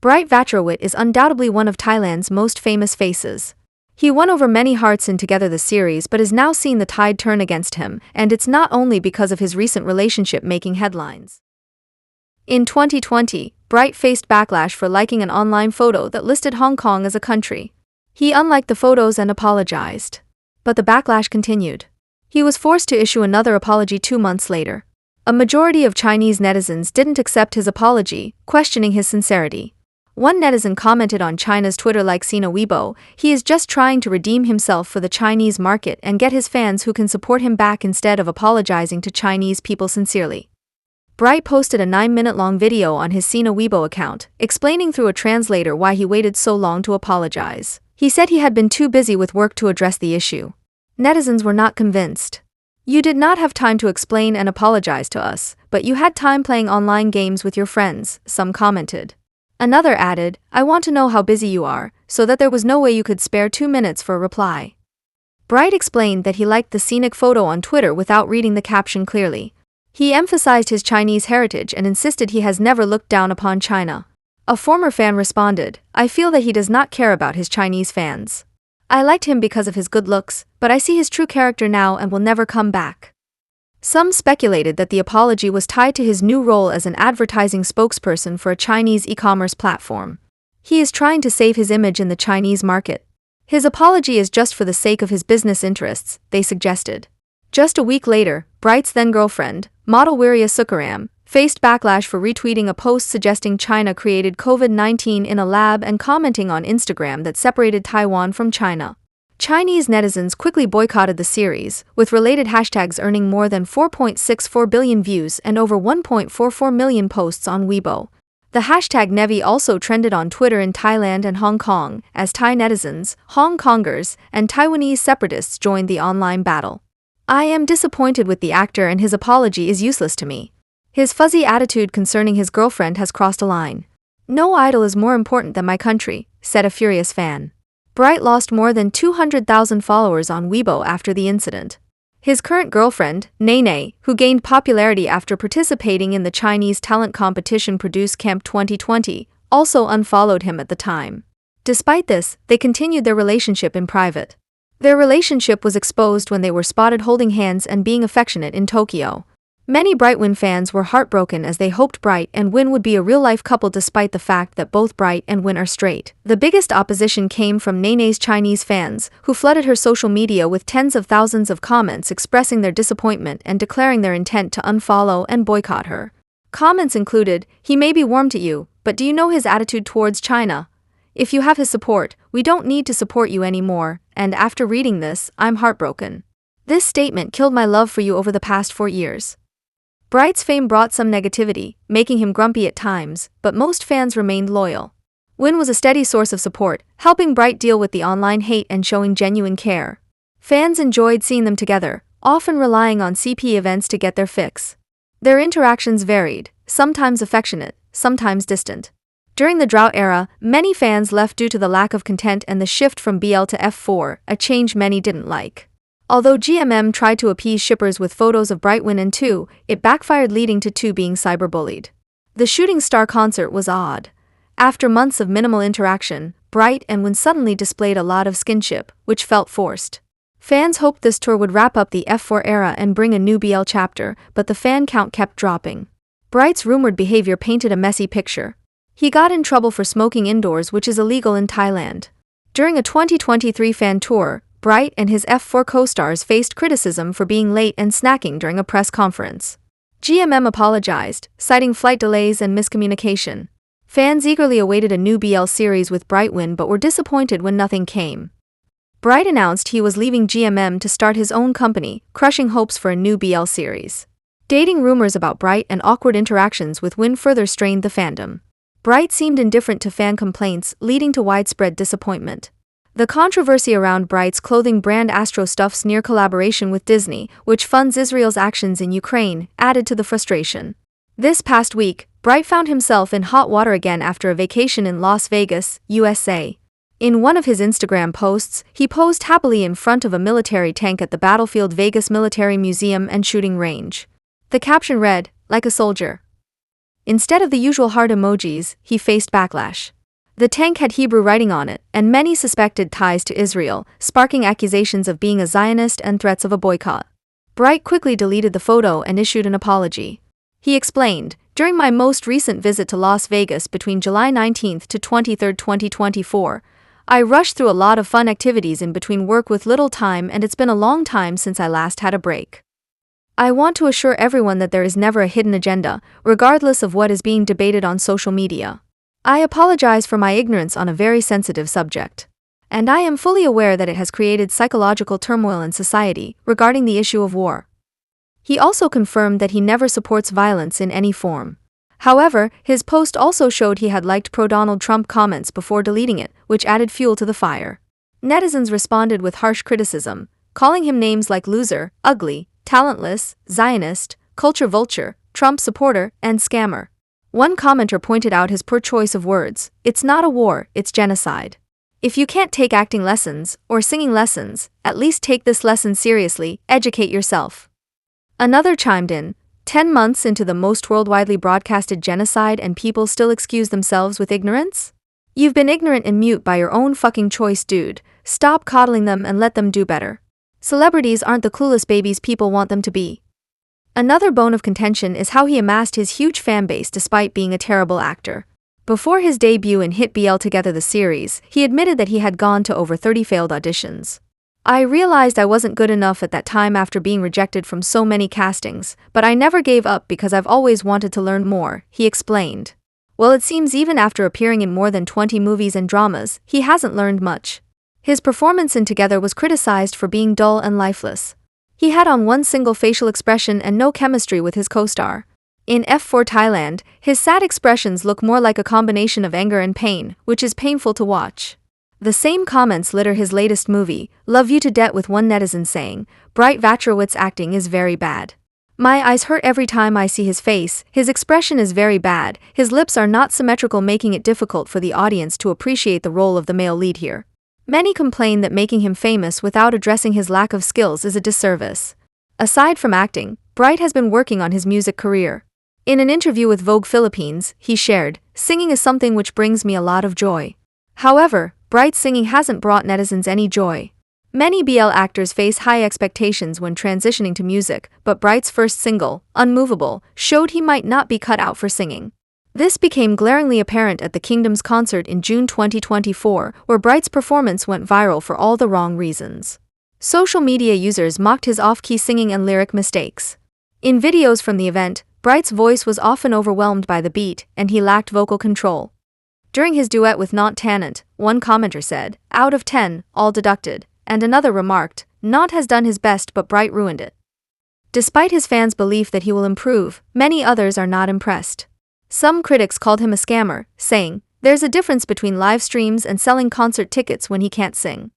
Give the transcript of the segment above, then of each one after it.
Bright Vachirawit is undoubtably one of Thailand's most famous faces. He won over many hearts in Together the series but has now seen the tide turn against him, and it's not only because of his recent relationship making headlines. In 2020, Bright faced backlash for liking an online photo that listed Hong Kong as a country. He unliked the photos and apologized. But the backlash continued. He was forced to issue another apology 2 months later. A majority of Chinese netizens didn't accept his apology, questioning his sincerity. One netizen commented on China's Twitter like Sina Weibo, "He is just trying to redeem himself for the Chinese market and get his fans who can support him back instead of apologizing to Chinese people sincerely." Bright posted a 9-minute-long video on his Sina Weibo account, explaining through a translator why he waited so long to apologize. He said he had been too busy with work to address the issue. Netizens were not convinced. "You did not have time to explain and apologize to us, but you had time playing online games with your friends," some commented. Another added, "I want to know how busy you are," so that there was no way you could spare 2 minutes for a reply. Bright explained that he liked the scenic photo on Twitter without reading the caption clearly. He emphasized his Chinese heritage and insisted he has never looked down upon China. A former fan responded, "I feel that he does not care about his Chinese fans. I liked him because of his good looks, but I see his true character now and will never come back." Some speculated that the apology was tied to his new role as an advertising spokesperson for a Chinese e-commerce platform. He is trying to save his image in the Chinese market. His apology is just for the sake of his business interests, they suggested. Just a week later, Bright's then-girlfriend, model Wiria Sukaram, faced backlash for retweeting a post suggesting China created COVID-19 in a lab and commenting on Instagram that separated Taiwan from China. Chinese netizens quickly boycotted the series, with related hashtags earning more than 4.64 billion views and over 1.44 million posts on Weibo. The hashtag Nevi also trended on Twitter in Thailand and Hong Kong, as Thai netizens, Hong Kongers, and Taiwanese separatists joined the online battle. "I am disappointed with the actor and his apology is useless to me. His fuzzy attitude concerning his girlfriend has crossed a line. No idol is more important than my country," said a furious fan. Bright lost more than 200,000 followers on Weibo after the incident. His current girlfriend, Nene, who gained popularity after participating in the Chinese talent competition Produce Camp 2020, also unfollowed him at the time. Despite this, they continued their relationship in private. Their relationship was exposed when they were spotted holding hands and being affectionate in Tokyo. Many Bright Win fans were heartbroken as they hoped Bright and Win would be a real-life couple despite the fact that both Bright and Win are straight. The biggest opposition came from Nene's Chinese fans, who flooded her social media with tens of thousands of comments expressing their disappointment and declaring their intent to unfollow and boycott her. Comments included, "He may be warm to you, but do you know his attitude towards China? If you have his support, we don't need to support you anymore, and after reading this, I'm heartbroken. This statement killed my love for you over the past 4 years." Bright's fame brought some negativity, making him grumpy at times, but most fans remained loyal. Win was a steady source of support, helping Bright deal with the online hate and showing genuine care. Fans enjoyed seeing them together, often relying on CP events to get their fix. Their interactions varied, sometimes affectionate, sometimes distant. During the drought era, many fans left due to the lack of content and the shift from BL to F4, a change many didn't like. Although GMM tried to appease shippers with photos of Bright Win and 2, it backfired, leading to 2 being cyberbullied. The Shooting Star concert was odd. After months of minimal interaction, Bright and Win suddenly displayed a lot of skinship, which felt forced. Fans hoped this tour would wrap up the F4 era and bring a new BL chapter, but the fan count kept dropping. Bright's rumored behavior painted a messy picture. He got in trouble for smoking indoors, which is illegal in Thailand. During a 2023 fan tour, Bright and his F4 co-stars faced criticism for being late and snacking during a press conference. GMM apologized, citing flight delays and miscommunication. Fans eagerly awaited a new BL series with Bright Win but were disappointed when nothing came. Bright announced he was leaving GMM to start his own company, crushing hopes for a new BL series. Dating rumors about Bright and awkward interactions with Win further strained the fandom. Bright seemed indifferent to fan complaints, leading to widespread disappointment. The controversy around Bright's clothing brand Astro Stuff's near collaboration with Disney, which funds Israel's actions in Ukraine, added to the frustration. This past week, Bright found himself in hot water again after a vacation in Las Vegas, USA. In one of his Instagram posts, he posed happily in front of a military tank at the Battlefield Vegas Military Museum and Shooting Range. The caption read, "Like a soldier." Instead of the usual heart emojis, he faced backlash. The tank had Hebrew writing on it, and many suspected ties to Israel, sparking accusations of being a Zionist and threats of a boycott. Bright quickly deleted the photo and issued an apology. He explained, "During my most recent visit to Las Vegas between July 19 to 23, 2024, I rushed through a lot of fun activities in between work with little time, and it's been a long time since I last had a break. I want to assure everyone that there is never a hidden agenda, regardless of what is being debated on social media. I apologize for my ignorance on a very sensitive subject. And I am fully aware that it has created psychological turmoil in society regarding the issue of war." He also confirmed that he never supports violence in any form. However, his post also showed he had liked pro-Donald Trump comments before deleting it, which added fuel to the fire. Netizens responded with harsh criticism, calling him names like loser, ugly, talentless, Zionist, culture vulture, Trump supporter, and scammer. One commenter pointed out his poor choice of words: "It's not a war, it's genocide. If you can't take acting lessons or singing lessons, at least take this lesson seriously, educate yourself." Another chimed in, 10 months into the most worldwide broadcasted genocide and people still excuse themselves with ignorance? You've been ignorant and mute by your own fucking choice, dude. Stop coddling them and let them do better. Celebrities aren't the clueless babies people want them to be. Another bone of contention is how he amassed his huge fanbase despite being a terrible actor. Before his debut in hit BL Together the series, he admitted that he had gone to over 30 failed auditions. "I realized I wasn't good enough at that time after being rejected from so many castings, but I never gave up because I've always wanted to learn more," he explained. Well, it seems even after appearing in more than 20 movies and dramas, he hasn't learned much. His performance in Together was criticized for being dull and lifeless. He had on one single facial expression and no chemistry with his co-star. In F4 Thailand, his sad expressions look more like a combination of anger and pain, which is painful to watch. The same comments litter his latest movie, Love You to Death, with one netizen saying, "Bright Vachirawit's acting is very bad. My eyes hurt every time I see his face, his expression is very bad, his lips are not symmetrical, making it difficult for the audience to appreciate the role of the male lead here." Many complain that making him famous without addressing his lack of skills is a disservice. Aside from acting, Bright has been working on his music career. In an interview with Vogue Philippines, he shared, "Singing is something which brings me a lot of joy." However, Bright's singing hasn't brought netizens any joy. Many BL actors face high expectations when transitioning to music, but Bright's first single, Unmovable, showed he might not be cut out for singing. This became glaringly apparent at the Kingdom's concert in June 2024, where Bright's performance went viral for all the wrong reasons. Social media users mocked his off-key singing and lyric mistakes. In videos from the event, Bright's voice was often overwhelmed by the beat, and he lacked vocal control. During his duet with Not Tannant, one commenter said, "Out of 10, all deducted," and another remarked, "Not has done his best but Bright ruined it." Despite his fans' belief that he will improve, many others are not impressed. Some critics called him a scammer, saying, "There's a difference between live streams and selling concert tickets when he can't sing."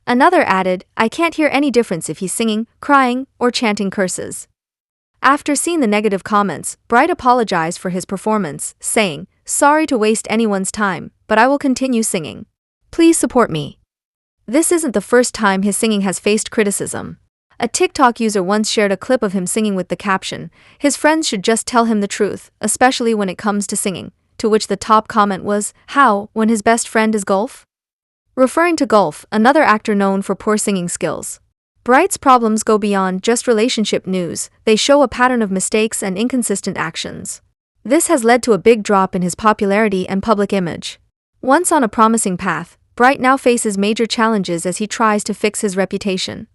Another added, "I can't hear any difference if he's singing, crying, or chanting curses." After seeing the negative comments, Bright apologized for his performance, saying, "Sorry to waste anyone's time, but I will continue singing. Please support me." This isn't the first time his singing has faced criticism. A TikTok user once shared a clip of him singing with the caption, "His friends should just tell him the truth, especially when it comes to singing," to which the top comment was, "How, when his best friend is Golf?" Referring to Golf, another actor known for poor singing skills. Bright's problems go beyond just relationship news, they show a pattern of mistakes and inconsistent actions. This has led to a big drop in his popularity and public image. Once on a promising path, Bright now faces major challenges as he tries to fix his reputation.